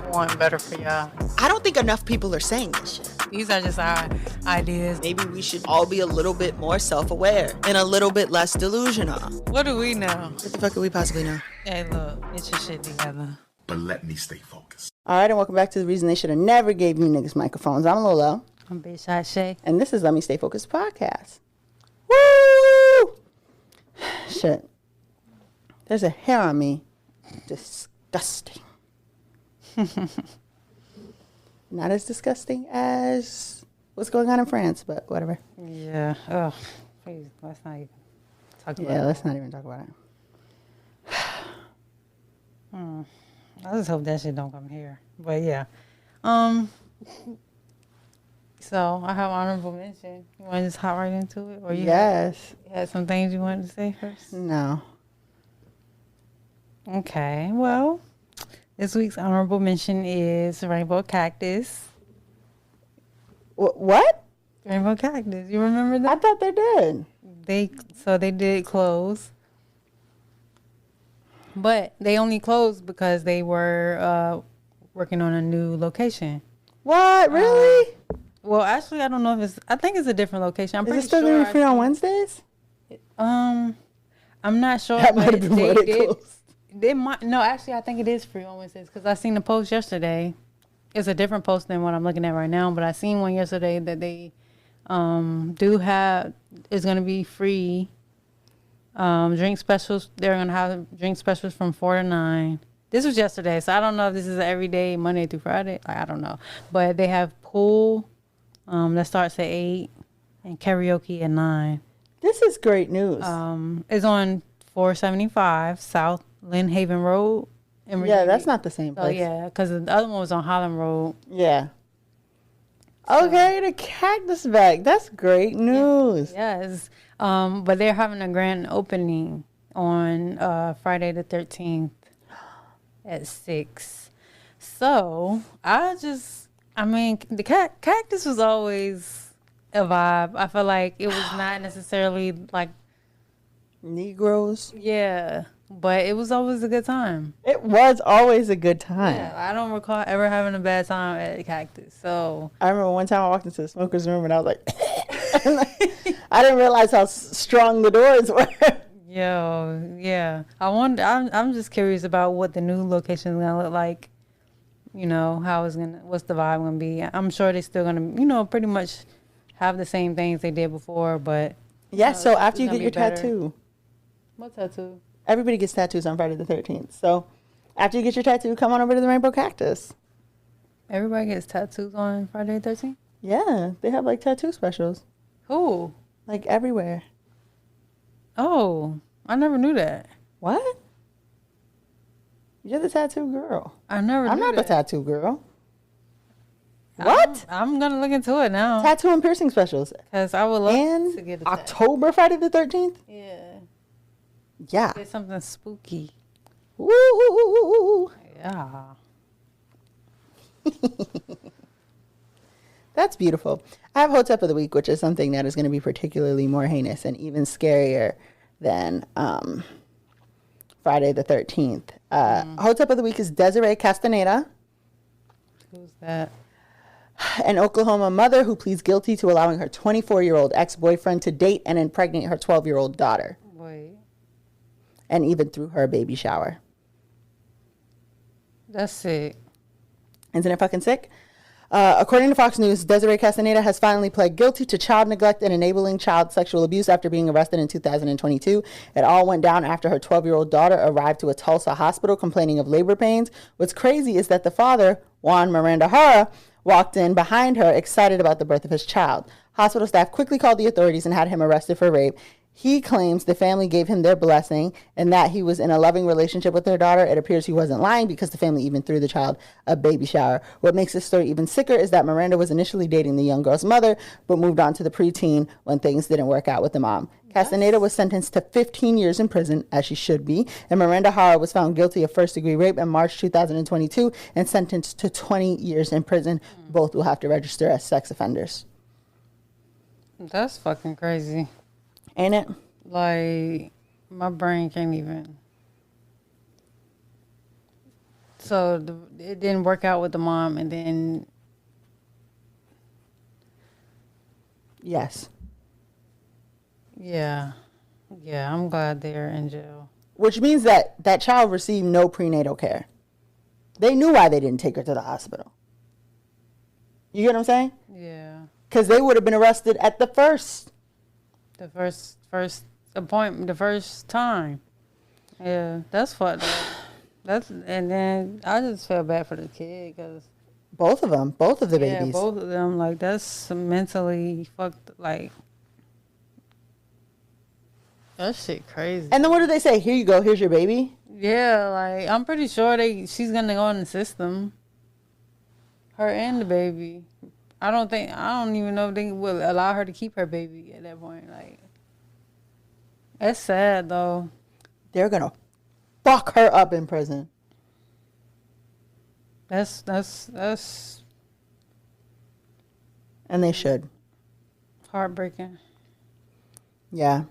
just want better for y'all. I don't think enough people are saying this shit. These are just our ideas. Maybe we should all be a little bit more self-aware and a little bit less delusional. What do we know? What the fuck could we possibly know? Hey, look, get your shit together. But let me stay focused. All right, and welcome back to the reason they should have never gave you niggas microphones. I'm Lolo. I'm Bitch Shae. And this is Let Me Stay Focused podcast. Woo! Shit. There's a hair on me. Disgusting. Not as disgusting as what's going on in France, but whatever. Yeah. Oh, please, let's not even talk about it. Yeah, let's not even talk about it. I just hope that shit don't come here. But yeah. So I have honorable mention. You want to just hop right into it? Or you Yes. had some things you wanted to say first? No. Okay. Well, this week's honorable mention is Rainbow Cactus. What? Rainbow Cactus. You remember I that? thought they did. They did close. But they only closed because they were working on a new location. What? Really? Well, actually, I don't know if I think it's a different location. I'm Is pretty it still sure. going to be free on Wednesdays? I'm not sure. That might but have been why they closed. They might. No, actually, I think it is free on Wednesdays because I seen the post yesterday. It's a different post than what I'm looking at right now, but I seen one yesterday that they do have. It's going to be free. Drink specials. They're going to have drink specials from 4 to 9. This was yesterday, so I don't know if this is every day, Monday through Friday. I don't know, but they have pool that starts at 8 and karaoke at 9. This is great news. It's on 475 South Lynn Haven Road. Yeah, that's not the same Oh, place. yeah, because the other one was on Holland Road. Yeah. Okay, the cactus bag. That's great news. Yes. But they're having a grand opening on Friday the 13th at 6. So, the cactus was always a vibe. I feel like it was not necessarily like Negroes. yeah, but it was always a good time. It was always a good time. Yeah, I don't recall ever having a bad time at Cactus. So I remember one time I walked into the smoker's room and I was like, I didn't realize how strong the doors were. yo, yeah. I wonder. I'm just curious about what the new location is gonna look like. You know, what's the vibe gonna be? I'm sure they're still gonna, pretty much have the same things they did before, but Yeah, so after you it's get your gonna be better. tattoo, What tattoo? everybody gets tattoos on Friday the 13th. So after you get your tattoo, come on over to the Rainbow Cactus. Everybody gets tattoos on Friday the 13th? Yeah, they have like tattoo specials, Who? like everywhere. Oh, I never knew that. What? You're the tattoo girl. I never I'm knew not the that. tattoo girl. What? I'm going to look into it now. Tattoo and piercing specials. Because I would love And to get a tattoo. October Friday the 13th? Yeah. Yeah. Get something spooky. Woo! Yeah. That's beautiful. I have Hotep of the Week, which is something that is going to be particularly more heinous and even scarier than Friday the 13th. Hotep of the Week is Desiree Castaneda, Who's that? an Oklahoma mother who pleads guilty to allowing her 24-year-old ex-boyfriend to date and impregnate her 12-year-old daughter, Wait. and even threw her a baby shower. That's sick. Isn't it fucking sick? According to Fox News, Desiree Castaneda has finally pled guilty to child neglect and enabling child sexual abuse after being arrested in 2022. It all went down after her 12-year-old daughter arrived to a Tulsa hospital complaining of labor pains. What's crazy is that the father, Juan Miranda Hara, walked in behind her excited about the birth of his child. Hospital staff quickly called the authorities and had him arrested for rape. He claims the family gave him their blessing and that he was in a loving relationship with their daughter. It appears he wasn't lying because the family even threw the child a baby shower. What makes this story even sicker is that Miranda was initially dating the young girl's mother, but moved on to the preteen when things didn't work out with the mom. Castaneda was sentenced to 15 years in prison, as she should be, and Miranda Hara was found guilty of first-degree rape in March 2022 and sentenced to 20 years in prison. Both will have to register as sex offenders. That's fucking crazy. Ain't it? Like, my brain can't even So it didn't work out with the mom, and then Yes. yeah, I'm glad they're in jail. Which means that that child received no prenatal care. They knew why they didn't take her to the hospital. You get what I'm saying? Yeah, Because they would have been arrested at the first. the first appointment, the first time. Yeah, that's fucked up. And then I just feel bad for the kid because Both of them, both of the babies. yeah, both of them, like that's mentally fucked. Like that shit crazy. And then what do they say? Here you go. Here's your baby. Yeah, like I'm pretty sure she's gonna go in the system. Her and the baby. I don't even know if they will allow her to keep her baby at that point. Like, that's sad though. They're gonna fuck her up in prison. That's And they should. heartbreaking. Yeah.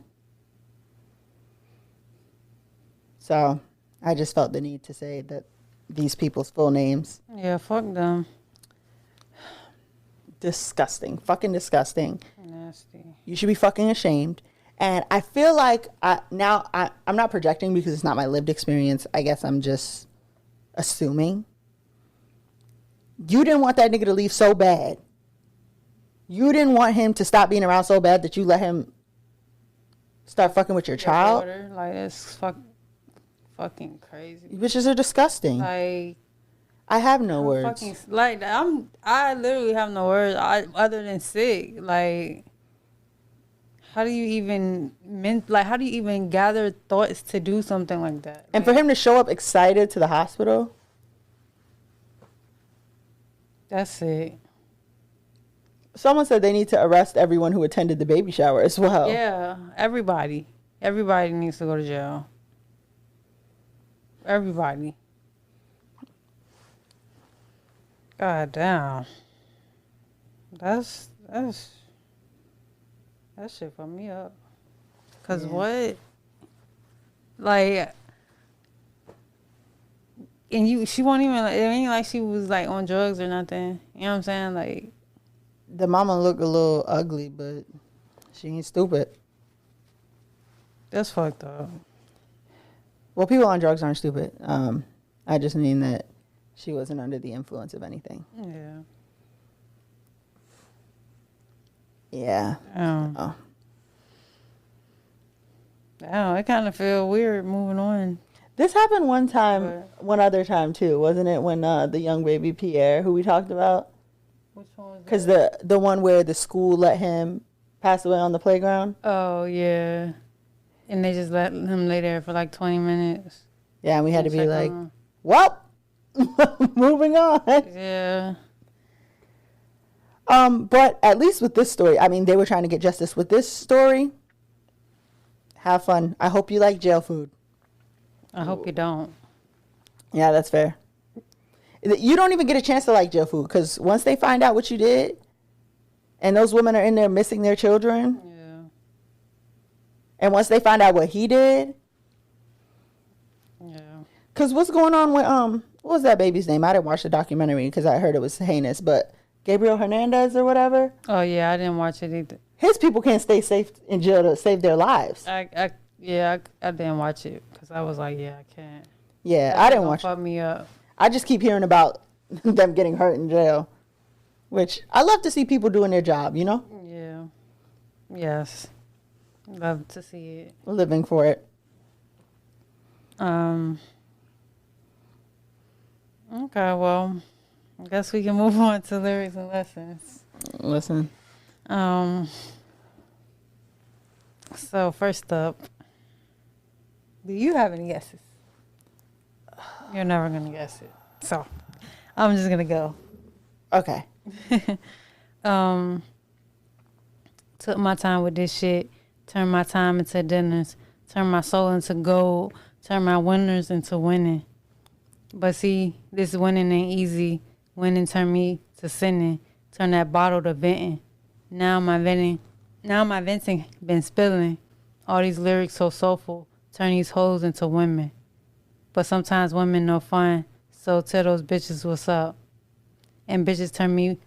So I just felt the need to say that these people's full names. Yeah, fuck them. Disgusting. Fucking disgusting. Nasty. You should be fucking ashamed. And I feel like I'm not projecting because it's not my lived experience. I guess I'm just assuming. You didn't want that nigga to leave so bad. You didn't want him to stop being around so bad that you let him start fucking with your child. Daughter, like, it's fucking crazy. Bitches are disgusting. Like, I have no I'm words. fucking, like, I literally have no words other than sick. Like, how do you even gather thoughts to do something like that? And for him to show up excited to the hospital. That's it. Someone said they need to arrest everyone who attended the baby shower as well. Yeah, everybody needs to go to jail. Everybody. God damn. That's that shit fucked me up. Cause what? Like, and she won't even. It ain't like she was like on drugs or nothing. You know what I'm saying? Like, The mama look a little ugly, but she ain't stupid. that's fucked up. Well, people on drugs aren't stupid. I just mean that she wasn't under the influence of anything. Yeah. Yeah. Oh. I kind of feel weird moving on. This happened one other time too, wasn't it? When the young baby Pierre, who we talked about, Which one was because that? the one where the school let him pass away on the playground. Oh, yeah. And they just let him lay there for like 20 minutes. Yeah, and we had to be Check like, on him. well, moving on. Yeah. But at least with this story, I mean, they were trying to get justice with this story. Have fun. I hope you like jail food. I hope you don't. Yeah, that's fair. You don't even get a chance to like jail food because once they find out what you did, and those women are in there missing their children, Yeah. and once they find out what he did, Yeah. because what's going on with what was that baby's name? I didn't watch the documentary because I heard it was heinous, but Gabriel Hernandez or whatever. Oh, yeah. I didn't watch it either. His people can't stay safe in jail to save their lives. I didn't watch it because I was like, yeah, I can't. Yeah, I didn't watch it. Fuck me up. I just keep hearing about them getting hurt in jail, which I love to see people doing their job, you know? Yeah. Yes. Love to see it. Living for it. Okay, well, I guess we can move on to lyrics and lessons. Listen. So first up, do you have any guesses? You're never gonna guess it. So I'm just gonna go. Okay. Took my time with this shit, turned my time into dinners, turned my soul into gold, turned my winners into winning. But see, this winning ain't easy. Winning turned me to sinning, turned that bottle to venting. Now my venting been spilling. All these lyrics so soulful, turn these hoes into women. But sometimes women no fun, So tell those bitches what's up. And bitches turn me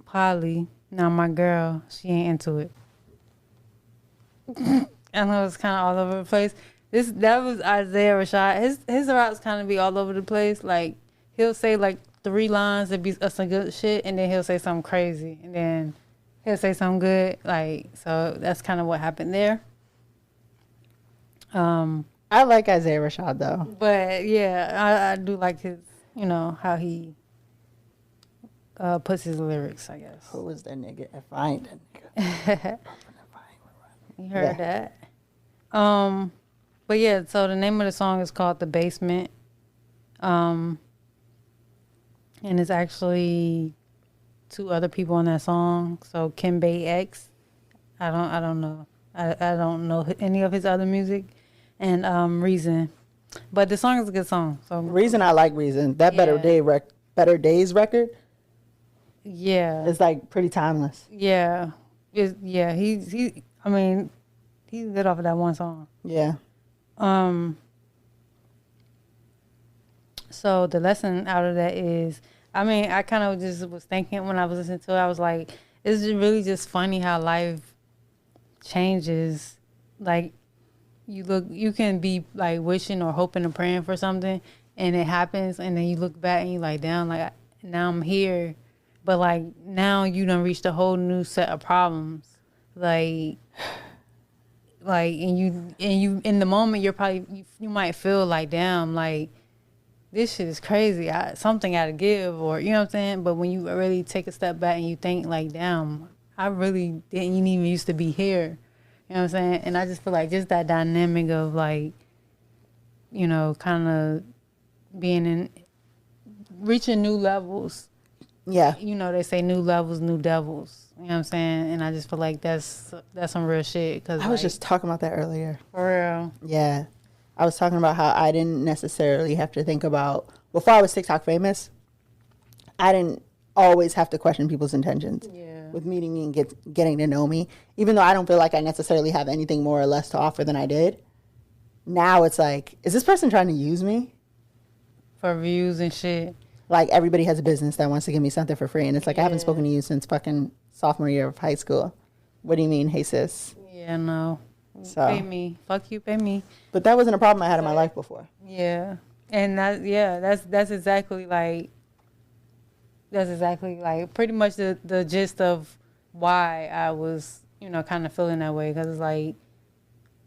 poly. Now my girl, she ain't into it. I know it's kind of all over the place. That was Isaiah Rashad. His raps kind of be all over the place. Like he'll say like 3 lines and be some good shit, and then he'll say something crazy, and then he'll say something good. Like so, that's kind of what happened there. I like Isaiah Rashad though. But yeah, I do like his, how he puts his lyrics, I guess. Who was that nigga? If I ain't that nigga. You heard that. But yeah, so the name of the song is called The Basement. And it's actually 2 other people on that song. So Kim Bay X. I don't know. I don't know any of his other music. And Reason. But the song is a good song. So Reason, I like Reason. That Better Days record. Yeah. It's like pretty timeless. Yeah. He's good off of that one song. Yeah. So the lesson out of that is, I kind of just was thinking when I was listening to it, I was like, it's really just funny how life changes. Like, you can be like wishing or hoping or praying for something, and it happens, and then you look back and you're like, damn, like now I'm here, but like now you done reached a whole new set of problems, and you in the moment you might feel like, damn, like this shit is crazy. Something got to give, or you know what I'm saying. But when you really take a step back and you think like, damn, I really didn't even used to be here. You know what I'm saying? And I just feel like just that dynamic of like, kind of reaching new levels. Yeah. They say new levels, new devils. You know what I'm saying? And I just feel like that's some real shit. Cause I was just talking about that earlier. For real. Yeah. I was talking about how I didn't necessarily have to think about, before I was TikTok famous, I didn't always have to question people's intentions. Yeah. With meeting me and getting to know me, even though I don't feel like I necessarily have anything more or less to offer than I did. Now it's like, is this person trying to use me? For views and shit. Like everybody has a business that wants to give me something for free. And it's like, I haven't spoken to you since fucking sophomore year of high school. What do you mean, hey sis? Yeah, no. So, pay me. Fuck you, pay me. But that wasn't a problem I had in my life before. Yeah. And that's exactly like pretty much the gist of why I was, kind of feeling that way. Because it's like,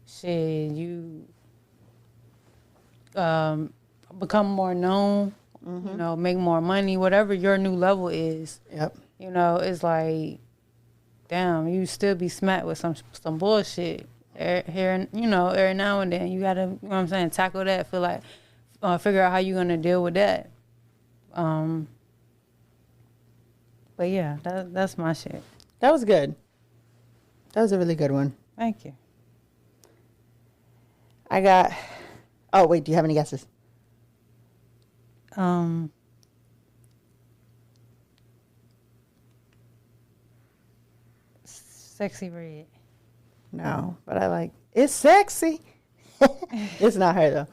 shit, you become more known, make more money, whatever your new level is. Yep. It's like, damn, you still be smacked with some bullshit here, every now and then. You got to, you know what I'm saying, tackle that, feel like, figure out how you're going to deal with that. But yeah, that's my shit. That was good. That was a really good one. Thank you. Oh, wait, do you have any guesses? Sexy Red. No, but it's sexy. It's not her though.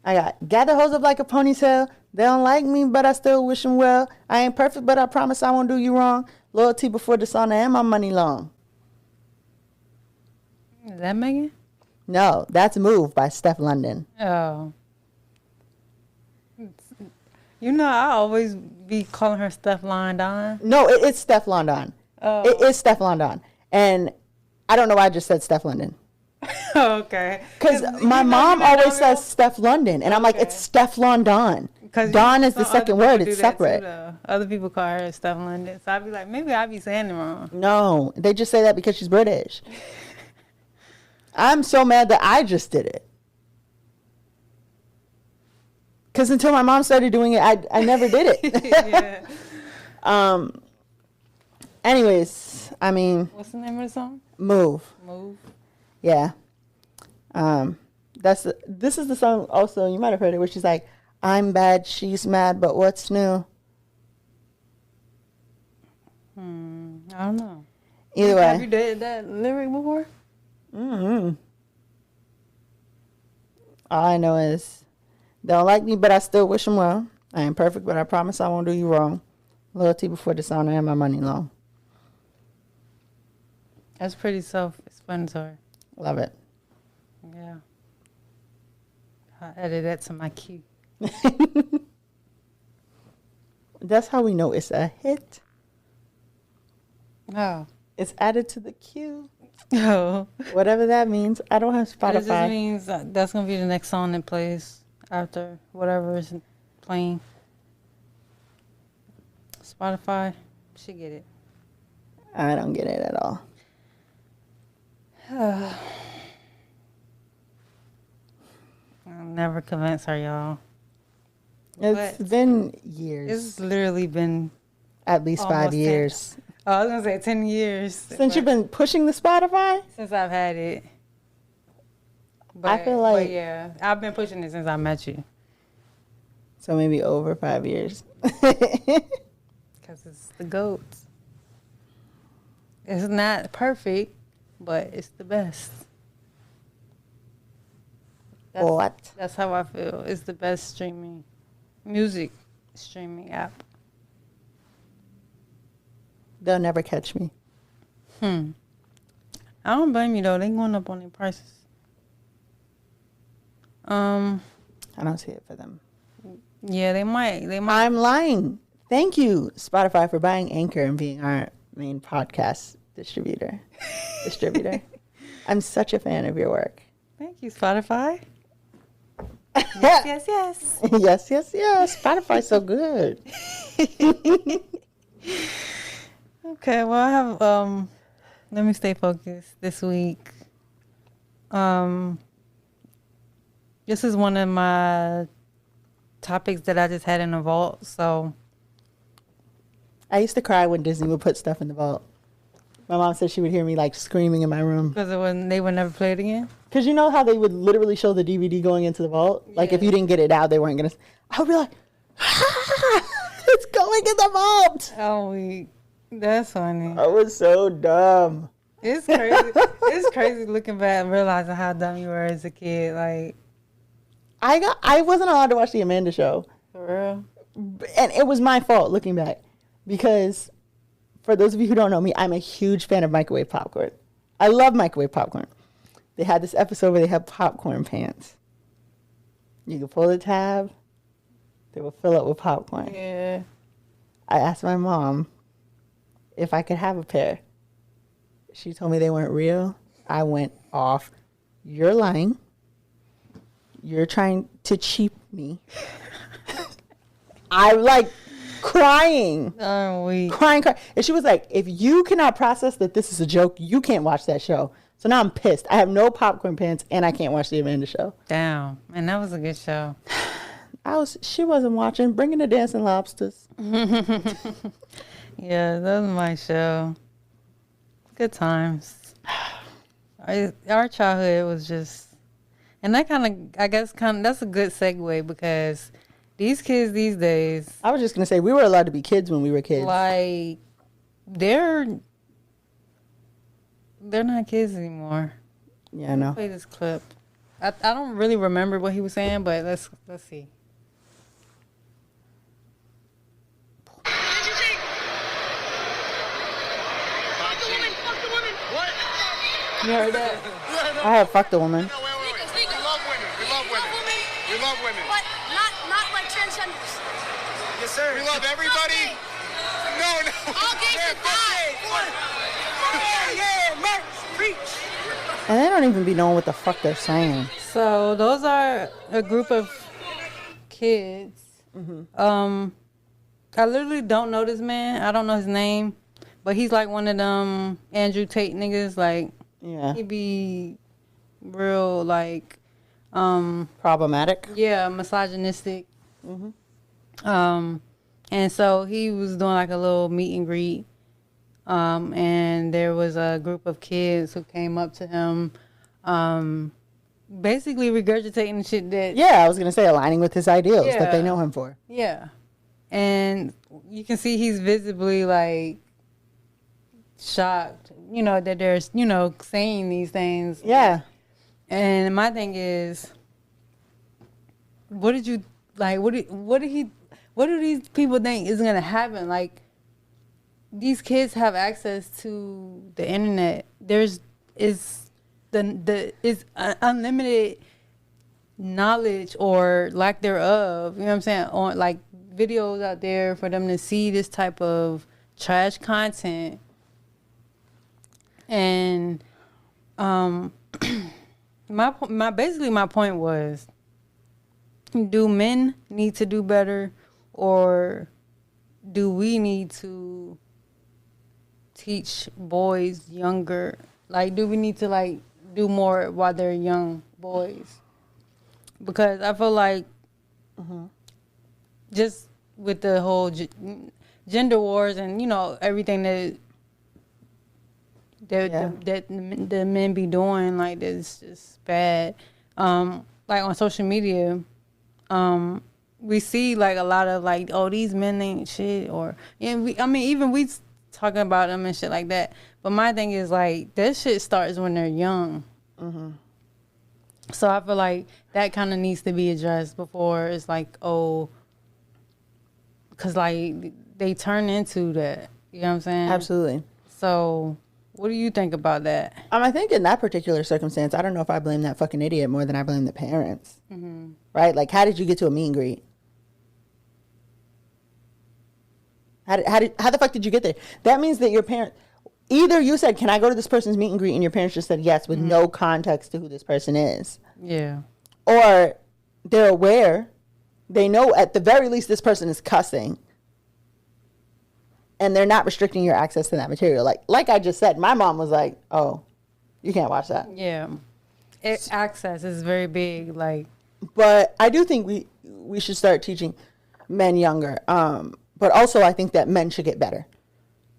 I got gather hoes up like a ponytail. They don't like me, but I still wish them well. I ain't perfect, but I promise I won't do you wrong. Loyalty before dishonor and my money long. Is that Megan? No, that's Move by Steph London. Oh. I always be calling her Steph London. No, it's Steph London. Oh. It is Steph London. And I don't know why I just said Steph London. Okay. Because my mom always says Steph London. And I'm like, it's Steph London. Don is the second word. It's separate. Other people call her Steph London. So I'd be like, maybe I'd be saying it wrong. No, they just say that because she's British. I'm so mad that I just did it. Because until my mom started doing it, I never did it. Yeah. Anyways, what's the name of the song? Move. Move. Yeah. This is the song also, you might have heard it, where she's like, I'm bad, she's mad, but what's new? I don't know. Either way. Have you did that lyric before? Mm-hmm. All I know is, they don't like me, but I still wish them well. I ain't perfect, but I promise I won't do you wrong. Loyalty before dishonor and my money long. That's pretty self-explanatory. Love it. Yeah. I added that to my queue. That's how we know it's a hit. Oh. It's added to the queue. Oh. Whatever that means. I don't have It Spotify. just means that's going to be the next song that plays after whatever is playing. Spotify, should get it. I don't get it at all. I'll never convince her, y'all. It's But been years. it's literally been At least 5 almost 10 years. Oh, I was gonna say 10 years Since you've been pushing the Spotify? since I've had it. I feel like- but yeah, I've been pushing it since I met you So maybe over 5 years. because it's the goats. It's not perfect, but it's the best. What? That's how I feel. It's the best music streaming app. They'll never catch me. I don't blame you though. They going up on their prices. I don't see it for them. Yeah, they might. I'm lying. Thank you, Spotify, for buying Anchor and being our main podcast distributor. I'm such a fan of your work. Thank you, Spotify. Yes. yes. Spotify's so good. Okay, well, I have, let me stay focused this week. This is one of my topics that I just had in the vault, so. I used to cry when Disney would put stuff in the vault. My mom said she would hear me like screaming in my room. Because they would never play it again? Because you know how they would literally show the DVD going into the vault? Like if you didn't get it out, they weren't going to. I would be like, it's going in the vault. Oh, that's funny. I was so dumb. It's crazy. It's crazy looking back and realizing how dumb you were as a kid. Like, I wasn't allowed to watch the Amanda Show. for real? And it was my fault looking back. Because for those of you who don't know me, I'm a huge fan of microwave popcorn. I love microwave popcorn. They had this episode where they had popcorn pants. You could pull the tab. They will fill up with popcorn. Yeah. I asked my mom if I could have a pair. She told me they weren't real. I went off. You're lying. You're trying to cheat me. I'm like crying. Oh, Crying. And she was like, if you cannot process that this is a joke, you can't watch that show. So now I'm pissed. I have no popcorn pants and I can't watch the Amanda Show. Damn. Man, that was a good show. She wasn't watching. Bringing the Dancing Lobsters. Yeah, that was my show. Good times. Our childhood was just, and that that's a good segue because these kids these days, I was just going to say, we were allowed to be kids when we were kids. like, they're not kids anymore. Yeah, I know. Play this clip. I don't really remember what he was saying, but let's see. You heard that? I had fucked a woman. We love women. We love women. We love women. But not like transgenders. Yes, sir. We love everybody. No. All gays should die. Yeah, Mark, preach. And they don't even be knowing what the fuck they're saying. So those are a group of kids. I literally don't know this man. I don't know his name, but he's like one of them Andrew Tate niggas. Like, Yeah. he be real like, Problematic. yeah, misogynistic. And so he was doing like a little meet and greet. And there was a group of kids who came up to him, basically regurgitating shit that, Yeah, I was going to say aligning with his ideals that they Yeah. know him for. yeah. And you can see he's visibly like shocked, that there's, saying these things. Yeah. And my thing is, what did you like? What did what do these people think is gonna happen? Like, these kids have access to the internet. Unlimited knowledge or lack thereof. You know what I'm saying? On like videos out there for them to see this type of trash content. And my point was, do men need to do better, or do we need to teach boys younger? Like, do we need to like do more while they're young boys? Because I feel like just with the whole gender wars and, you know, everything that the men be doing, like, that's just bad. Like on social media, we see like a lot of like, oh, these men ain't shit, or even we talking about them and shit like that. But my thing is like, that shit starts when they're young. So I feel like that kind of needs to be addressed before it's like, oh, because like they turn into that. You know what I'm saying? Absolutely. So what do you think about that? I think in that particular circumstance, I don't know if I blame that fucking idiot more than I blame the parents. Right? Like, how did you get to a meet and greet? How the fuck did you get there? That means that your parent, either you said, can I go to this person's meet and greet? And your parents just said yes with no context to who this person is. Yeah. Or they're aware. They know at the very least this person is cussing. And they're not restricting your access to that material. Like I just said, my mom was like, oh, you can't watch that. Yeah. Access is very big. Like, but I do think we should start teaching men younger. But also I think that men should get better.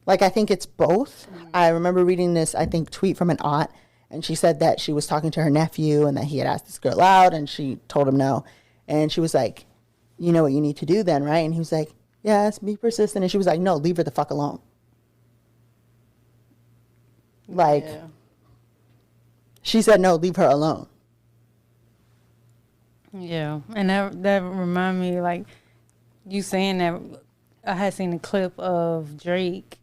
Like, I think it's both. I remember reading this, I think, tweet from an aunt, and she said that she was talking to her nephew and that he had asked this girl out, and she told him no. And she was like, you know what you need to do then, right? And he was like, yes, be persistent. And she was like, no, leave her the fuck alone. Like, she said, no, leave her alone. Yeah. And that remind me, like, you saying that, I had seen a clip of Drake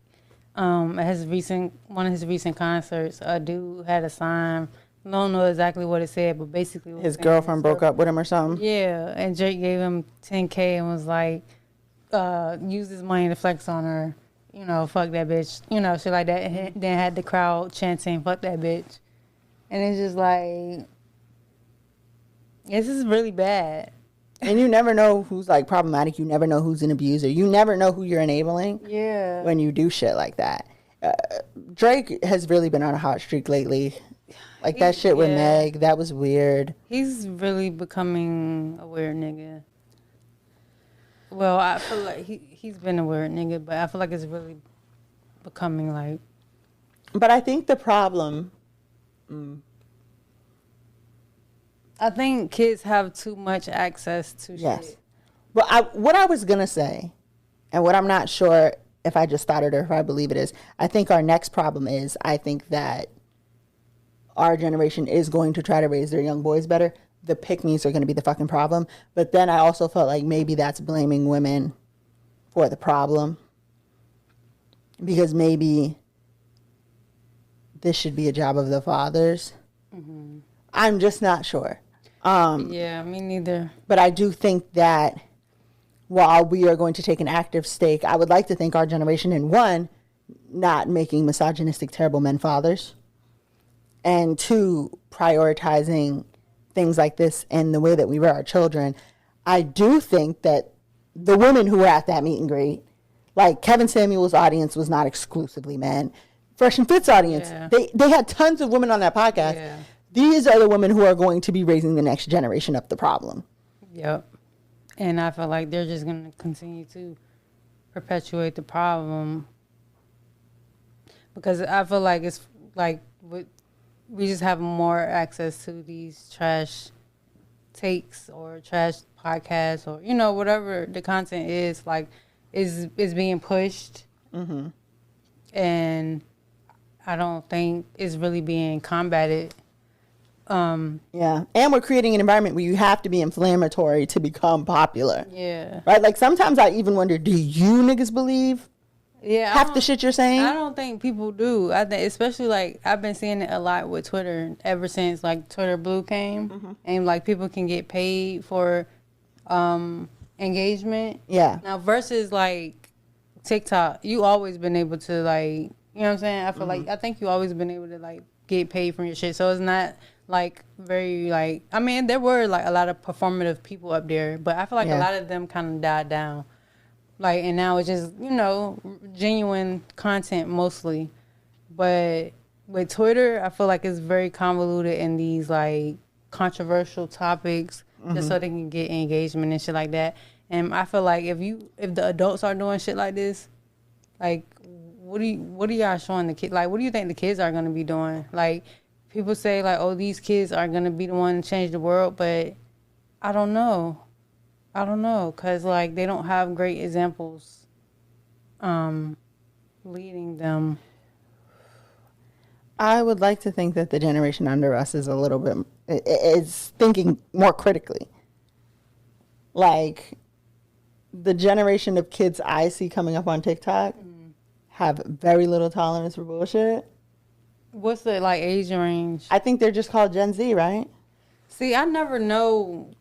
at one of his recent concerts. A dude had a sign. I don't know exactly what it said, but basically his girlfriend broke up with him or something. Yeah, and Drake gave him $10K and was like, use this money to flex on her. You know, fuck that bitch. You know, shit like that. And then had the crowd chanting, fuck that bitch. And it's just like, this is really bad. And you never know who's like problematic. You never know who's an abuser. You never know who you're enabling. Yeah. When you do shit like that. Drake has really been on a hot streak lately. Like that shit with Meg, that was weird. He's really becoming a weird nigga. Well, I feel like he's been a weird nigga, but I feel like it's really becoming like. But I think the problem. I think kids have too much access to shit. But what I was going to say, and what I'm not sure if I just thought it or if I believe it is, I think our next problem is, I think that our generation is going to try to raise their young boys better. The pick-me's are going to be the fucking problem. But then I also felt like maybe that's blaming women for the problem. Because maybe this should be a job of the fathers. I'm just not sure. Yeah, me neither. But I do think that while we are going to take an active stake, I would like to think our generation, in one, not making misogynistic, terrible men fathers, and two, prioritizing things like this and the way that we rear our children. I do think that the women who were at that meet and greet, like Kevin Samuel's audience was not exclusively men. Fresh and Fit's audience, they had tons of women on that podcast. Yeah. These are the women who are going to be raising the next generation of the problem. Yep. And I feel like they're just going to continue to perpetuate the problem. Because I feel like it's like we just have more access to these trash takes or trash podcasts or, you know, whatever the content is, like, is being pushed. And I don't think it's really being combated Yeah. And we're creating an environment where you have to be inflammatory to become popular. Yeah. Right? Like sometimes I even wonder, do you niggas believe Yeah. half the shit you're saying? I don't think people do. I think, especially like I've been seeing it a lot with Twitter ever since like Twitter Blue came, and like people can get paid for engagement. Yeah. Now versus like TikTok, you always been able to like, you know what I'm saying? I feel like I think you always been able to like get paid from your shit. So it's not like very like, I mean, there were like a lot of performative people up there, but I feel like a lot of them kind of died down. Like, and now it's just, you know, genuine content mostly. But with Twitter, I feel like it's very convoluted in these like controversial topics just so they can get engagement and shit like that. And I feel like if the adults are doing shit like this, like what are y'all showing the kids? Like, what do you think the kids are gonna be doing? Like, people say like, oh, these kids are gonna be the one to change the world, but I don't know. Cause like they don't have great examples, leading them. I would like to think that the generation under us is a little bit is thinking more critically. Like the generation of kids I see coming up on TikTok have very little tolerance for bullshit. What's the like age range? I think they're just called Gen Z, right? See, I never know.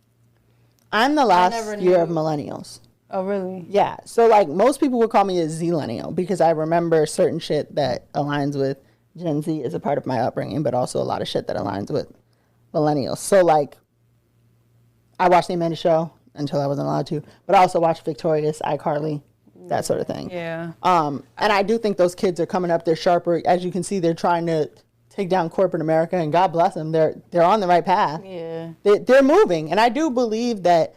I'm the last never year of knew. millennials. Oh, really? Yeah. So like most people would call me a Z-lennial because I remember certain shit that aligns with Gen Z as a part of my upbringing, but also a lot of shit that aligns with millennials. So like I watched the Amanda Show until I wasn't allowed to, but I also watched Victorious, iCarly, that sort of thing. Yeah. And I do think those kids are coming up. They're sharper. As you can see, they're trying to take down corporate America, and God bless them. They're on the right path. Yeah. They're moving, and I do believe that.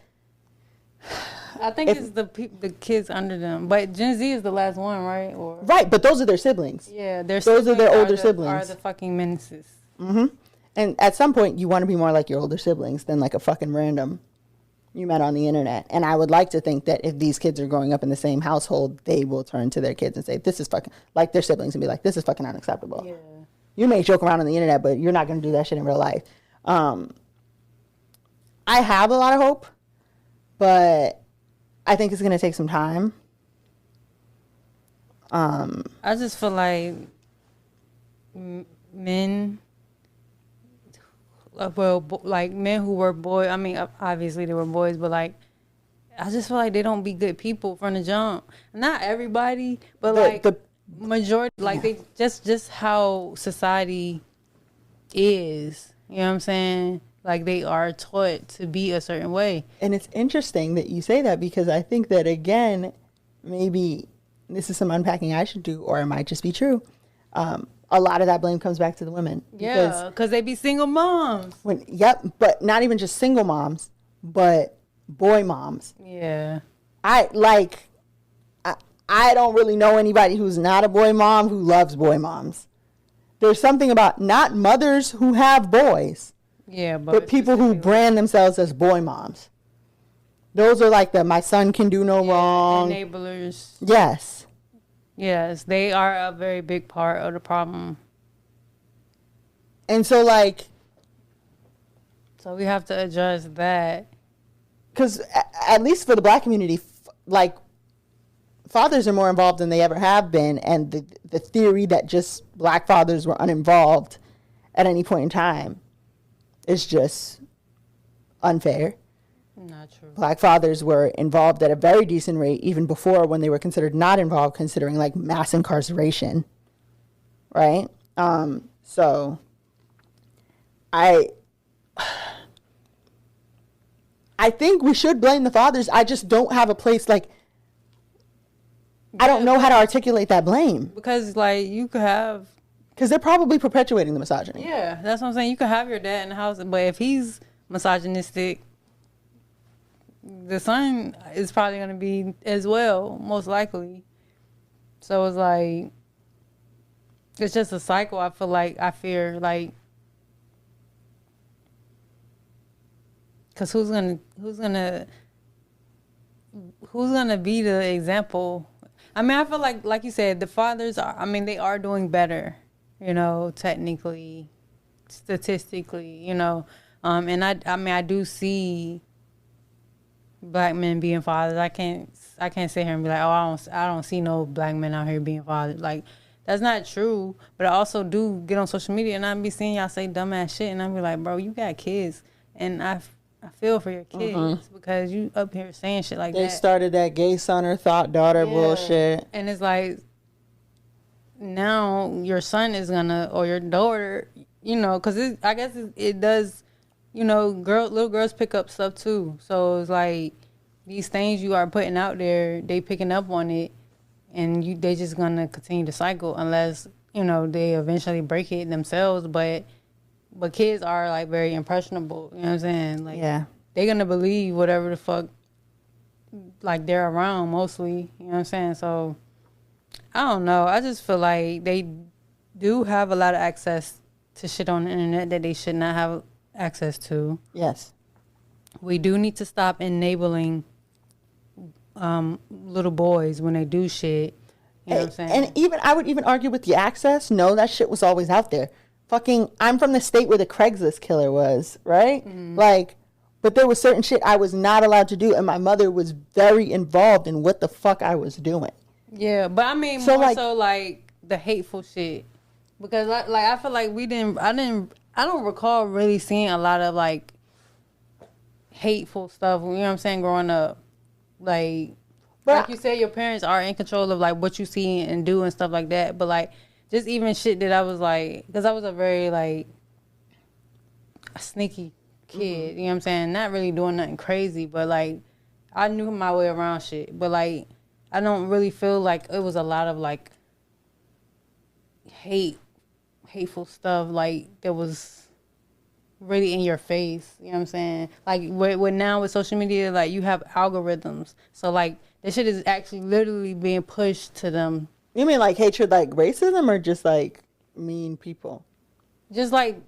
I think it's the kids under them, but Gen Z is the last one, right? Or Right, but those are their siblings. yeah, those are their older siblings. Are the fucking menaces? And at some point, you want to be more like your older siblings than like a fucking random you met on the internet. And I would like to think that if these kids are growing up in the same household, they will turn to their kids and say, this is fucking, like their siblings, and be like, this is fucking unacceptable. Yeah. You may joke around on the internet, but you're not going to do that shit in real life. I have a lot of hope, but I think it's going to take some time. I just feel like men, like men who were boys. I mean, obviously they were boys, but like, I just feel like they don't be good people from the jump. Not everybody, but the majority. Like they just how society is. You know what I'm saying? Like they are taught to be a certain way. And it's interesting that you say that because I think that, again, maybe this is some unpacking I should do, or it might just be true. A lot of that blame comes back to the women. Yeah, because they be single moms. But not even just single moms, but boy moms. Yeah. I don't really know anybody who's not a boy mom who loves boy moms. There's something about not mothers who have boys. Yeah, but people who brand themselves as boy moms. Those are like the my son can do no wrong. Enablers. Yes. Yes, they are a very big part of the problem. And so like. So we have to address that. Because at least for the black community, like fathers are more involved than they ever have been. And the theory that just black fathers were uninvolved at any point in time is just unfair. Not true. Black fathers were involved at a very decent rate even before, when they were considered not involved, considering like mass incarceration, right? So I think we should blame the fathers. I just don't have a place, like, I don't know how to articulate that blame. Because like you could have, because they're probably perpetuating the misogyny. yeah, that's what I'm saying. You could have your dad in the house, but if he's misogynistic, the son is probably going to be as well, most likely. So it's like, it's just a cycle. I fear like, because who's gonna be the example? I mean, I feel like you said, the fathers are, I mean, they are doing better, you know, technically statistically, you know. And I mean, I do see black men being fathers. I can't sit here and be like, oh, I don't see no black men out here being fathers. Like, that's not true. But I also do get on social media and I be seeing y'all say dumbass shit, and I be like, bro, you got kids, and I feel for your kids because you up here saying shit like that. They started that gay son or thought daughter bullshit, and it's like now your son is gonna, or your daughter, you know, because I guess it does. You know, little girls pick up stuff too. So it's like these things you are putting out there, they picking up on it, and they just gonna continue to cycle unless, you know, they eventually break it themselves. But kids are like very impressionable. You know what I'm saying? Like, they gonna believe whatever the fuck like they're around mostly. You know what I'm saying? So I don't know. I just feel like they do have a lot of access to shit on the internet that they should not have access to. Yes. We do need to stop enabling little boys when they do shit. You know what I'm saying? And I would even argue with the access. No, that shit was always out there. Fucking, I'm from the state where the Craigslist killer was, right? Like, but there was certain shit I was not allowed to do, and my mother was very involved in what the fuck I was doing. Yeah, but I mean, so more so like the hateful shit, because like I feel like I don't recall really seeing a lot of like hateful stuff. You know what I'm saying? Growing up, like you said, your parents are in control of like what you see and do and stuff like that. But like just even shit that I was like, because I was a very like a sneaky kid. You know what I'm saying? Not really doing nothing crazy, but like I knew my way around shit. But like I don't really feel like it was a lot of like hateful stuff like that was really in your face. You know what I'm saying? Like with now with social media, like you have algorithms, so like this shit is actually literally being pushed to them. You mean like hatred, like racism, or just like mean people? Just like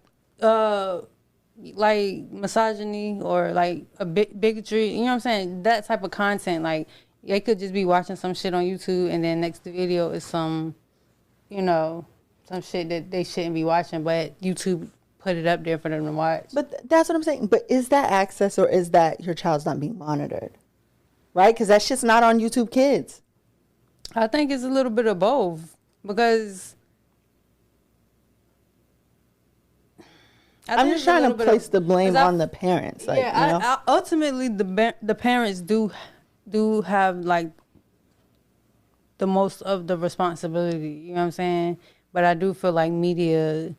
misogyny or like a bigotry. You know what I'm saying? That type of content. Like they could just be watching some shit on YouTube, and then next video is some, you know, some shit that they shouldn't be watching, but YouTube put it up there for them to watch. But that's what I'm saying. But is that access, or is that your child's not being monitored? Right? Because that shit's not on YouTube Kids. I think it's a little bit of both, because I'm just trying to place the blame on the parents. Like, yeah, you know? Ultimately the parents do have like the most of the responsibility. You know what I'm saying? But I do feel like media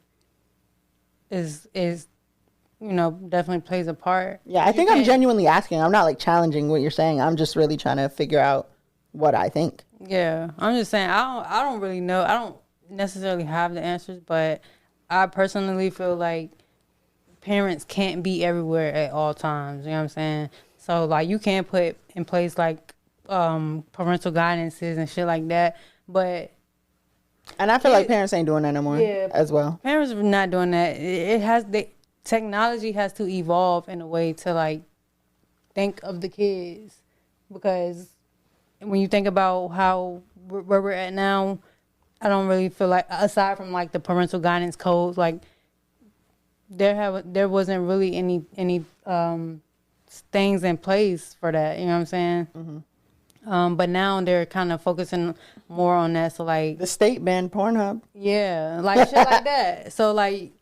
is you know, definitely plays a part. Yeah, I think I'm genuinely asking. I'm not like challenging what you're saying. I'm just really trying to figure out what I think. Yeah, I'm just saying I don't really know. I don't necessarily have the answers, but I personally feel like parents can't be everywhere at all times. You know what I'm saying? So like you can't put in place like parental guidances and shit like that, but. And I feel like parents ain't doing that no more as well. Parents are not doing that. Technology has to evolve in a way to like think of the kids, because when you think about where we're at now, I don't really feel like, aside from like the parental guidance codes, like there wasn't really any things in place for that. You know what I'm saying? Mm-hmm. But now they're kind of focusing more on that. So like the state banned Pornhub. Yeah, like shit like that. So like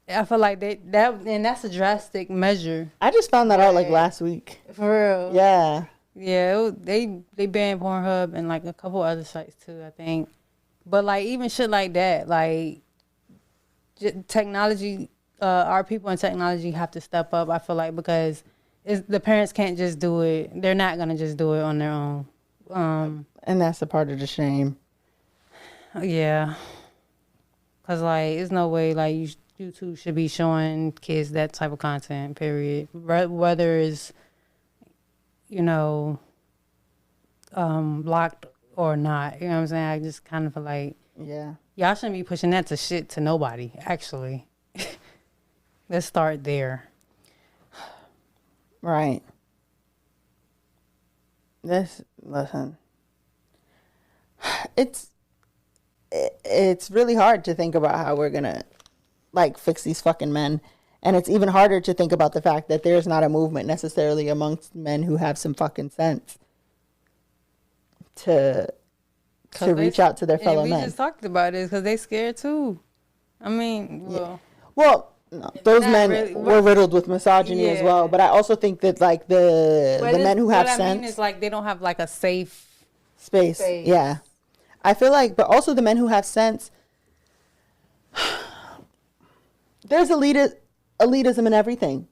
I feel like that's a drastic measure. I just found that out like last week. For real. Yeah. Yeah, they banned Pornhub and like a couple other sites too, I think. But like even shit like that, like technology, our people in technology have to step up. I feel like, because the parents can't just do it. They're not gonna just do it on their own. And that's a part of the shame. Yeah, cause like it's no way like YouTube should be showing kids that type of content. Period. Whether it's, you know, blocked or not. You know what I'm saying? I just kind of feel like y'all shouldn't be pushing that to nobody. Actually, let's start there. Right. Listen. It's really hard to think about how we're gonna like fix these fucking men. And it's even harder to think about the fact that there's not a movement necessarily amongst men who have some fucking sense to reach out to their fellow men. We just talked about it because they scared too. I mean, well, no, those men were riddled with misogyny as well. But I also think that like the men who have sense, I mean, it's like they don't have like a safe space. Yeah, I feel like, but also the men who have sense. There's elitism in everything,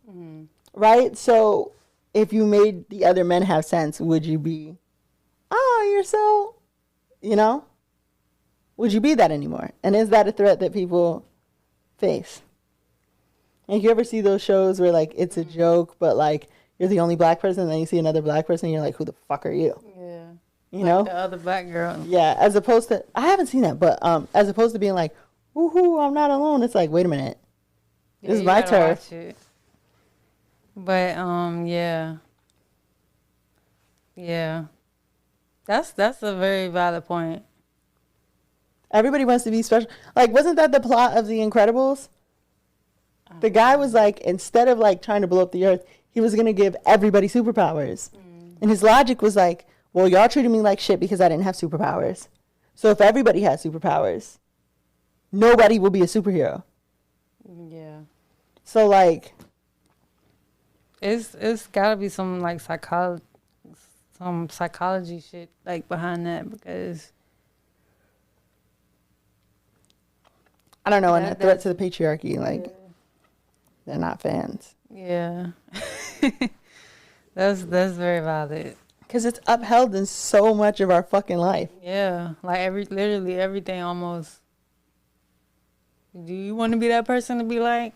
right? So if you made the other men have sense, would you be, oh, you're so, would you be that anymore? And is that a threat that people face? Like, you ever see those shows where, like, it's a joke, but, like, you're the only black person, and then you see another black person, and you're like, who the fuck are you? Yeah. You know? The other black girl. Yeah, as opposed to, I haven't seen that, but as opposed to being like, woohoo, I'm not alone. It's like, wait a minute. This is my turf. But, yeah. Yeah. That's a very valid point. Everybody wants to be special. Like, wasn't that the plot of The Incredibles? The guy was like, instead of like trying to blow up the earth, he was going to give everybody superpowers. And his logic was like, well, y'all treated me like shit because I didn't have superpowers. So if everybody has superpowers, nobody will be a superhero. Yeah. So like, it's gotta be some like psychology shit like behind that, because I don't know, and a threat to the patriarchy, like, they're not fans. Yeah. that's very valid. Because it's upheld in so much of our fucking life. Yeah, like literally everything almost. Do you want to be that person to be like,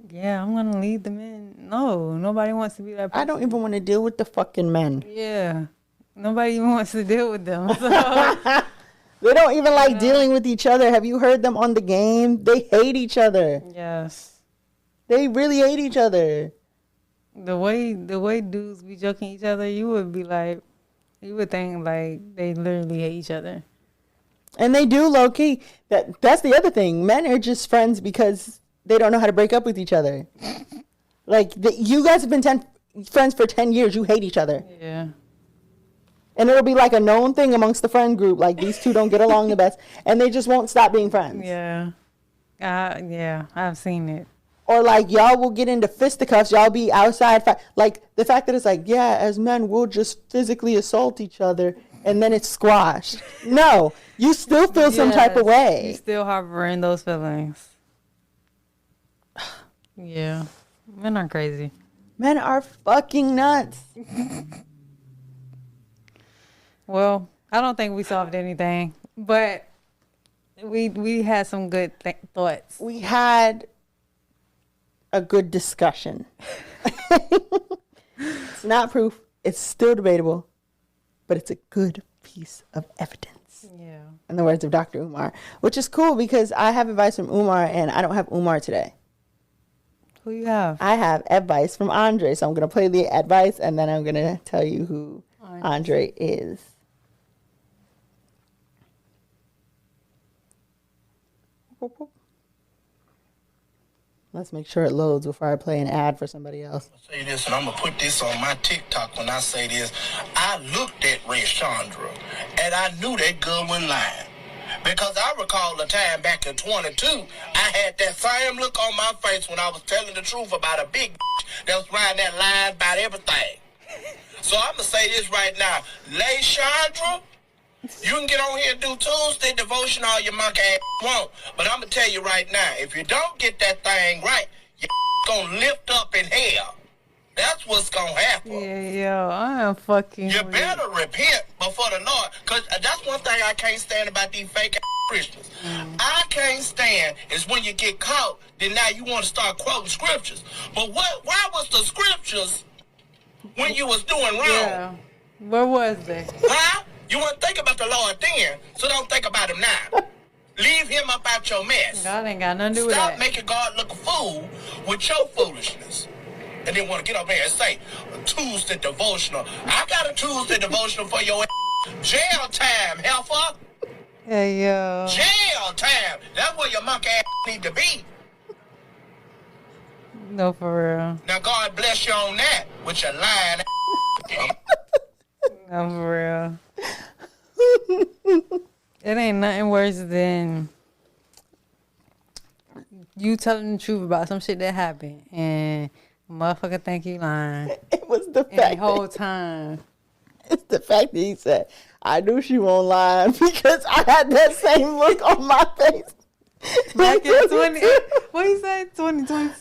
yeah, I'm going to lead the men? No, nobody wants to be that person. I don't even want to deal with the fucking men. Yeah, nobody even wants to deal with them. So. They don't even like dealing with each other. Have you heard them on the game? They hate each other. Yes. They really hate each other. The way dudes be joking each other, you would think like they literally hate each other. And they do, low key. That's the other thing. Men are just friends because they don't know how to break up with each other. Like, you guys have been friends for 10 years. You hate each other. Yeah. And it'll be like a known thing amongst the friend group. Like, these two don't get along the best. And they just won't stop being friends. Yeah. Yeah, I've seen it. Or like, y'all will get into fisticuffs. Y'all be outside. Like, the fact that it's like, yeah, as men, we'll just physically assault each other. And then it's squashed. No, you still feel some type of way. You still harboring those feelings. Yeah. Men are crazy. Men are fucking nuts. Well, I don't think we solved anything, but we had some good thoughts. We had a good discussion. It's not proof. It's still debatable. But it's a good piece of evidence. Yeah. In the words of Dr. Umar. Which is cool because I have advice from Umar and I don't have Umar today. Who you have? I have advice from Andre. So I'm going to play the advice and then I'm going to tell you who Andre is. Let's make sure it loads before I play an ad for somebody else. I'll say this, and I'm going to put this on my TikTok when I say this. I looked at Ray Chandra, and I knew that girl wasn't lying. Because I recall the time back in 22, I had that same look on my face when I was telling the truth about a big that was riding that line about everything. So I'm going to say this right now. Lay Chandra, you can get on here and do Tuesday devotion all your monkey ass want. But I'm going to tell you right now, if you don't get that thing right, you're going to lift up in hell. That's what's going to happen. Yeah, I am fucking You better repent before the Lord. Because that's one thing I can't stand about these fake Christians. I can't stand is when you get caught, then now you want to start quoting scriptures. But why was the scriptures when you was doing wrong? Yeah. Where was they? Huh? You want to think about the Lord then, so don't think about him now. Leave him up out your mess. God ain't got nothing to do with that. Stop making God look a fool with your foolishness. And then want to get up there and say, Tuesday devotional. I got a Tuesday devotional for your jail time, heifer. Hey, yo. Jail all the time. That's where your monkey ass need to be. No, for real. Now God bless you on that with your lying ass. No, for real. It ain't nothing worse than you telling the truth about some shit that happened and motherfucker think you lying. It was the And fact the whole time. It's the fact that he said, I knew she won't lie because I had that same look on my face. Back in 20, what you say? 2020?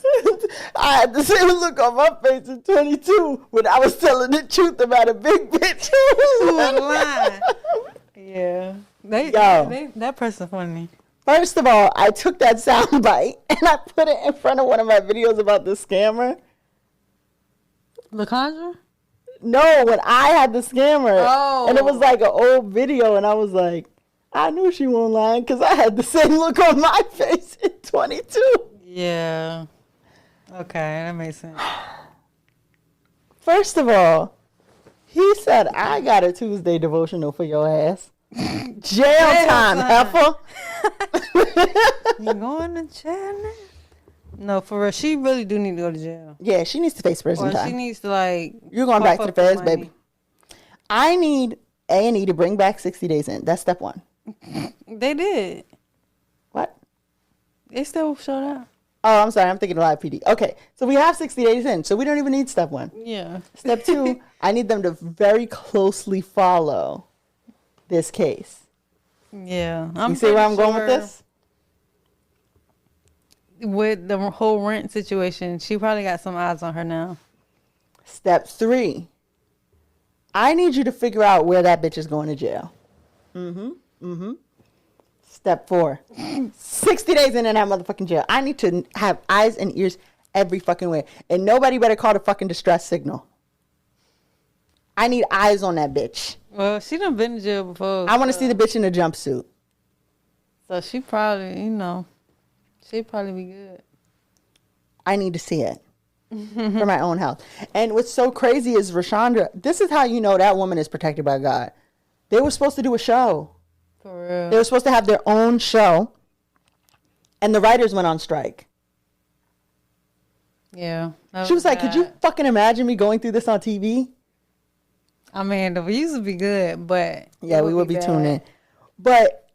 I had the same look on my face in 22 when I was telling the truth about a big bitch Who was lying? Yeah. That person funny. First of all, I took that sound bite and I put it in front of one of my videos about the scammer. LaCondra? No, when I had the scammer. Oh. And it was like an old video and I was like, I knew she won't lie because I had the same look on my face in 22. Yeah. Okay, that makes sense. First of all, he said, I got a Tuesday devotional for your ass. Jail time, heifer. You going to jail now? No, for real. She really do need to go to jail. Yeah, she needs to face prison Or time. she needs to, like... You're going back to the feds, money. baby. I need A&E to bring back 60 Days In. That's step one. They did. What? They still showed up. Oh, I'm sorry. I'm thinking of Live PD. Okay, so we have 60 Days In, so we don't even need step one. Yeah. Step two, I need them to very closely follow this case. Yeah. You see where I'm going with this? With the whole rent situation, she probably got some eyes on her now. Step three, I need you to figure out where that bitch is going to jail. Step four, 60 days in that motherfucking jail. I need to have eyes and ears every fucking way. And nobody better call the fucking distress signal. I need eyes on that bitch. Well, she done been to jail before. I want to see the bitch in a jumpsuit. So she probably, she'd probably be good. I need to see it for my own health. And what's so crazy is Rashandra, this is how you know that woman is protected by God. They were supposed to do a show. For real. They were supposed to have their own show. And the writers went on strike. Yeah. She was like, could you fucking imagine me going through this on TV? I mean, the views would be good, but... Yeah, we would be tuned in. But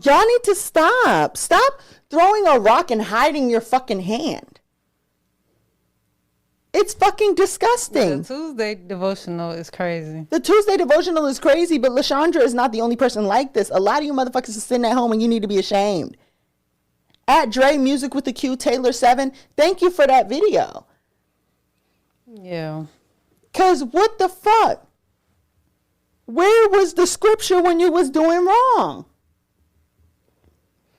y'all need to stop. Stop throwing a rock and hiding your fucking hand. It's fucking disgusting. The Tuesday devotional is crazy. The Tuesday devotional is crazy, but LaShondra is not the only person like this. A lot of you motherfuckers are sitting at home and you need to be ashamed. At Dre Music with the Q Taylor 7, thank you for that video. Yeah. Cause what the fuck? Where was the scripture when you was doing wrong?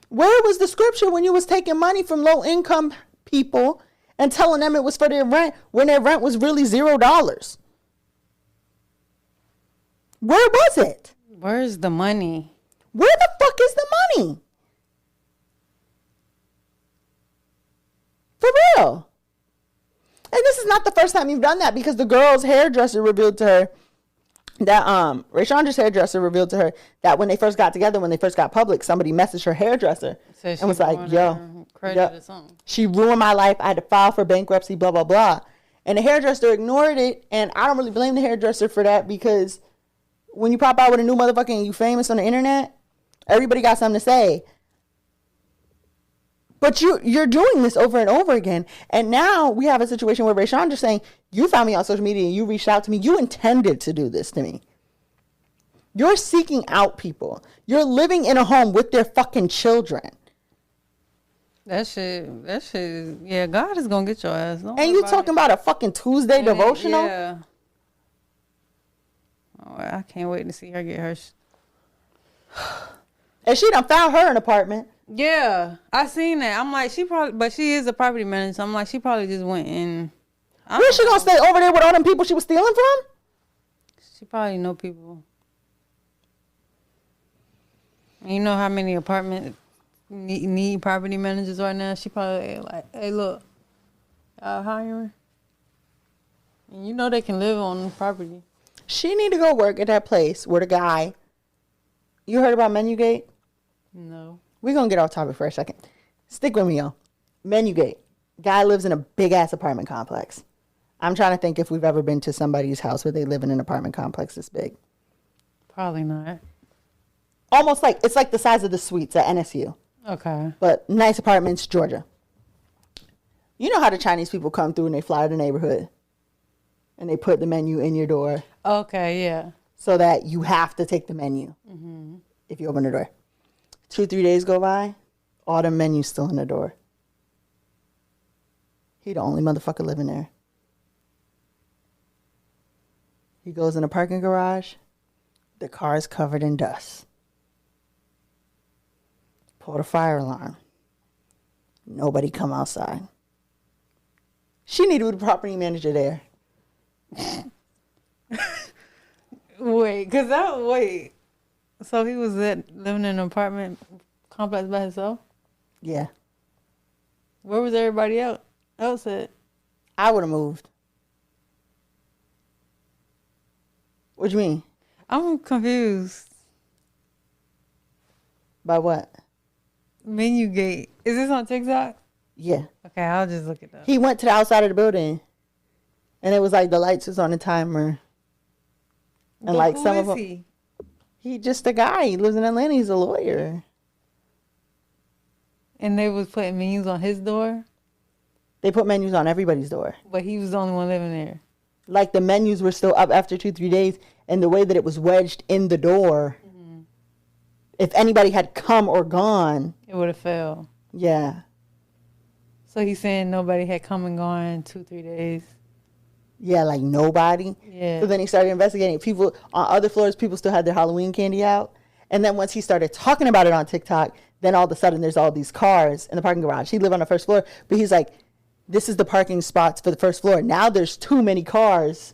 Where was the scripture when you was taking money from low income people and telling them it was for their rent when their rent was really $0? Where was it? Where's the money? Where the fuck is the money? For real. And this is not the first time you've done that, because the girl's hairdresser revealed to her that Rashandra's hairdresser revealed to her that when they first got together, when they first got public, somebody messaged her hairdresser and was like, yo, credit or something. She ruined my life. I had to file for bankruptcy, blah, blah, blah. And the hairdresser ignored it. And I don't really blame the hairdresser for that, because when you pop out with a new motherfucker and you famous on the internet, everybody got something to say. But you're doing this over and over again. And now we have a situation where Rashandra's saying, you found me on social media and you reached out to me. You intended to do this to me. You're seeking out people. You're living in a home with their fucking children. That shit, yeah, God is going to get your ass. Don't And you talking about a fucking Tuesday devotional? Yeah. Oh, I can't wait to see her get her. And she done found her an apartment. Yeah, I seen that. I'm like, but she is a property manager. So I'm like, she probably just went in. Where's she gonna stay, over there with all them people she was stealing from? She probably know people. You know how many apartments need property managers right now? She probably like, hey, look, y'all hiring? And you know they can live on the property. She need to go work at that place where the guy, you heard about Menugate? No. We're going to get off topic for a second. Stick with me, y'all. Menugate. Guy lives in a big-ass apartment complex. I'm trying to think if we've ever been to somebody's house where they live in an apartment complex this big. Probably not. Almost like, it's like the size of the suites at NSU. Okay. But nice apartments, Georgia. You know how the Chinese people come through and they fly to the neighborhood? And they put the menu in your door. Okay, yeah. So that you have to take the menu if you open the door. 2-3 days go by, all the menus still in the door. He the only motherfucker living there. He goes in the parking garage. The car is covered in dust. Pull the fire alarm. Nobody come outside. She need to be the property manager there. Wait. So he was living in an apartment complex by himself? Yeah. Where was everybody else at? I would have moved. What do you mean? I'm confused. By what? Menu gate. Is this on TikTok? Yeah. Okay, I'll just look it up. He went to the outside of the building. And it was like the lights was on the timer. And But like who some is of them. he? He just a guy. He lives in Atlanta. He's a lawyer. And they was putting menus on his door, They put menus on everybody's door. but he was the only one living there. Like the menus were still up after 2-3 days. And the way that it was wedged in the door, if anybody had come or gone, It would have failed. yeah. So he's saying nobody had come and gone in 2-3 days. Yeah, like nobody. Yeah. So then he started investigating. People on other floors, people still had their Halloween candy out. And then once he started talking about it on TikTok, then all of a sudden there's all these cars in the parking garage. He lived on the first floor, but he's like, this is the parking spots for the first floor. Now there's too many cars.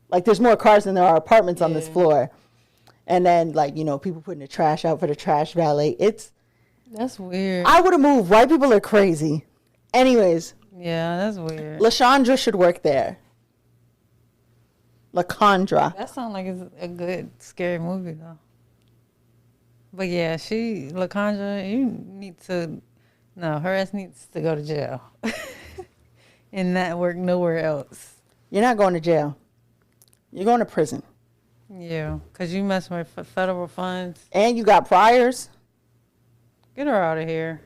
Like there's more cars than there are apartments on this floor. And then like, you know, people putting the trash out for the trash valet. That's weird. I would have moved. White people are crazy. Anyways, Yeah, that's weird. LaShondra should work there. LaCondra. That sounds like it's a good scary movie though. But yeah, LaCondra, you need to, no, her ass needs to go to jail and not work nowhere else. You're not going to jail. You're going to prison. Yeah, because you messing with federal funds. And you got priors. Get her out of here.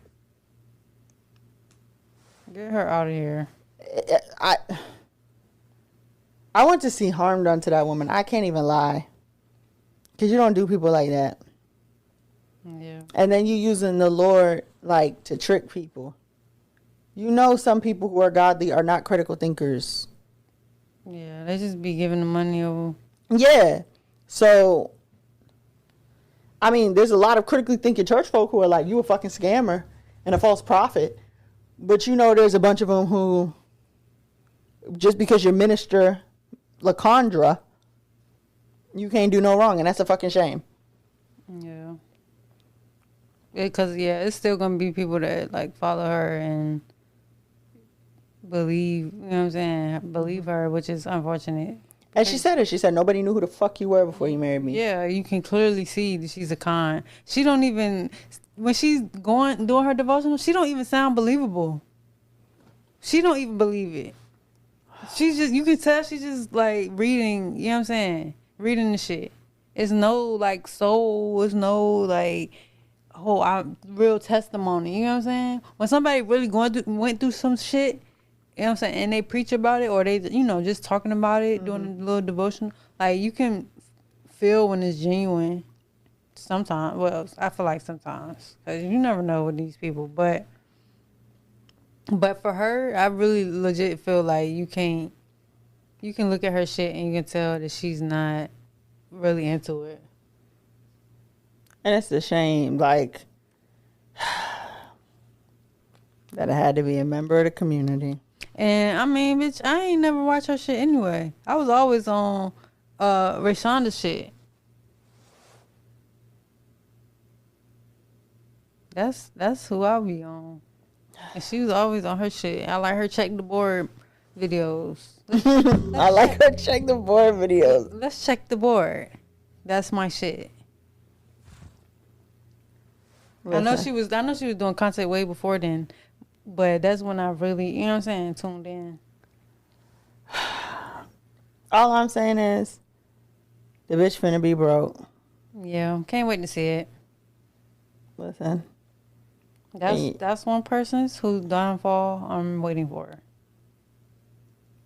Get her out of here. I want to see harm done to that woman. I can't even lie. Because you don't do people like that. Yeah. And then you using the Lord like to trick people. You know some people who are godly are not critical thinkers. Yeah, they just be giving the money over. Yeah. So, I mean, there's a lot of critically thinking church folk who are like, you a fucking scammer and a false prophet. But you know there's a bunch of them who, just because you're Minister LaCondra, you can't do no wrong. And that's a fucking shame. Yeah. Because, yeah, it's still going to be people that, like, follow her and believe, you know what I'm saying, believe her, which is unfortunate. And she said it. She said, nobody knew who the fuck you were before you married me. Yeah, you can clearly see that she's a con. She don't even, when she's doing her devotional, she don't even sound believable. She don't even believe it. She's just, you can tell she's just, like, reading, you know what I'm saying, reading the shit. It's no, like, soul. It's no, like, real testimony. You know what I'm saying? When somebody really went through some shit, you know what I'm saying, and they preach about it, or they, you know, just talking about it, doing a little devotion, like, you can feel when it's genuine sometimes. Well, I feel like sometimes, because you never know with these people. But for her, I really legit feel like you can look at her shit and you can tell that she's not really into it. And it's a shame, like, that I had to be a member of the community. And I mean, bitch, I ain't never watched her shit anyway. I was always on Rayshonda's shit. That's who I be on. And she was always on her shit. I like her check the board videos. I like her check the board videos. Let's check the board. That's my shit. I know Listen. she was doing content way before then, but that's when I really, you know what I'm saying, tuned in. All I'm saying is, the bitch finna be broke. Yeah, can't wait to see it. Listen. That's one person's whose downfall I'm waiting for.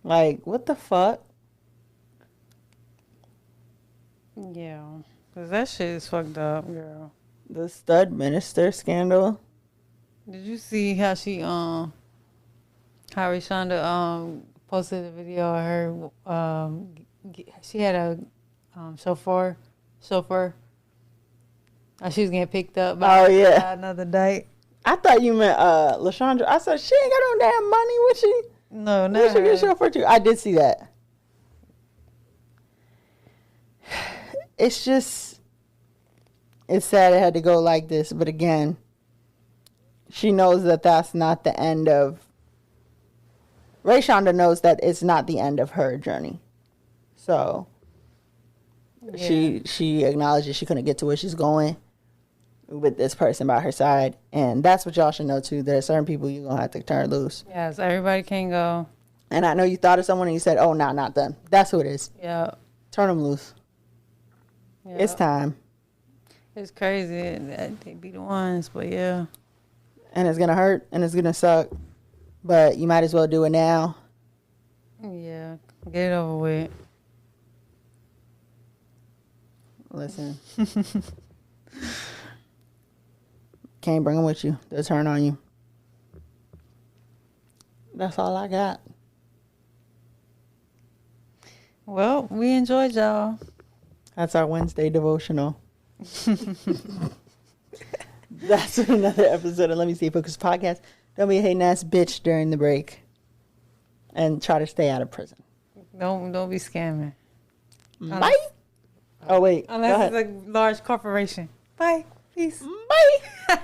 Like, what the fuck? Yeah, cause that shit is fucked up, girl. The stud minister scandal. Did you see how how Rashonda posted a video of her she had a chauffeur she was getting picked up by another date. I thought you meant LaShondra. I said she ain't got no damn money. What she? No, not What she her. get chauffeur to? I did see that. It's just, it's sad it had to go like this. But again, she knows that that's not the end of. Rayshonda knows that it's not the end of her journey. So she acknowledges she couldn't get to where she's going with this person by her side. And that's what y'all should know too. There are certain people you're gonna have to turn loose. Yes, everybody can go. And I know you thought of someone and you said, oh, nah, not them. That's who it is. Yeah. Turn them loose. Yep. It's time. It's crazy that they be the ones, but yeah. And it's going to hurt and it's going to suck. But you might as well do it now. Yeah. Get it over with. Listen. Can't bring them with you. They'll turn on you. That's all I got. Well, we enjoyed y'all. That's our Wednesday devotional. That's another episode of Let Me Stay Focused podcast. Don't be a hating ass bitch during the break. And try to stay out of prison. Don't be scamming. Bye. Oh, wait. Unless it's a large corporation. Bye. Peace. Bye.